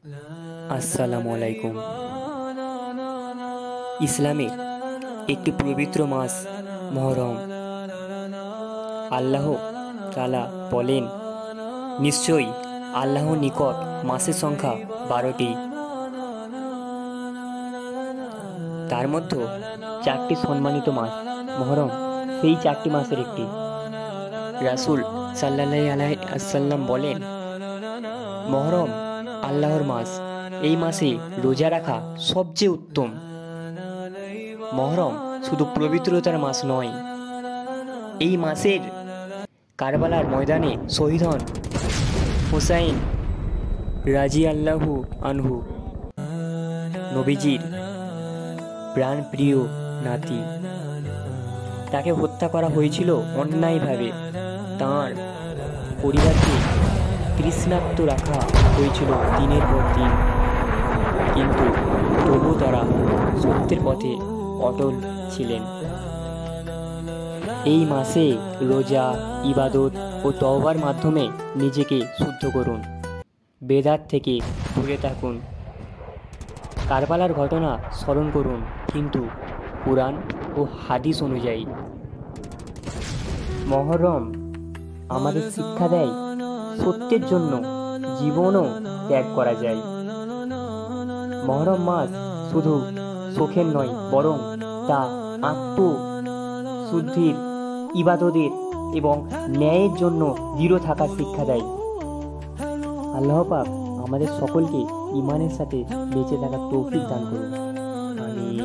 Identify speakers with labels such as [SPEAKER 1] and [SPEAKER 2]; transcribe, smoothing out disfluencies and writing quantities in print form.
[SPEAKER 1] আসসালামু আলাইকুম। ইসলামের একটি পবিত্র মাস মহরম। আল্লাহ তাআলা বলেন, নিশ্চয়ই আল্লাহর নিকট মাসের সংখ্যা 12টি, তার মধ্যে 4টি সম্মানিত মাস। মহরম সেই 4টি মাসের একটি। রাসূল সাল্লাল্লাহু আলাইহি ওয়াসাল্লাম বলেন, মহরম আল্লাহর মাস, এই মাসে রোজা রাখা সবচেয়ে উত্তম। মহরম শুধু পবিত্রতার মাস নয়, এই মাসের কারবালার ময়দানে শহীদ হন হুসাইন রাদিয়াল্লাহু আনহু, নবীজির প্রাণপ্রিয় নাতি। তাকে হত্যা করা হয়েছিল অন্যায়ভাবে। তাঁর পরিবারকে তৃষ্ণার্ত রাখা হয়েছিল দিনের পর দিন, কিন্তু তবু তারা সত্যের পথে অটল ছিলেন। এই মাসে রোজা, ইবাদত ও তওবার মাধ্যমে নিজেকে শুদ্ধ করুন, বেদাত থেকে দূরে থাকুন। কারবালার ঘটনা স্মরণ করুন, কিন্তু কুরআন ও হাদিস অনুযায়ী। মহরম আমাদের শিক্ষা দেয়, সত্যের জন্য জীবনও ত্যাগ করা যায়। মহরম মাস শুধু শোকের নয়, বরং তা আত্মশুদ্ধির, ইবাদতের এবং ন্যায়ের জন্য দৃঢ় থাকার শিক্ষা দেয়। আল্লাহ পাক আমাদের সকলকে ঈমানের সাথে বেঁচে থাকার তৌফিক দান করুন। আমিন।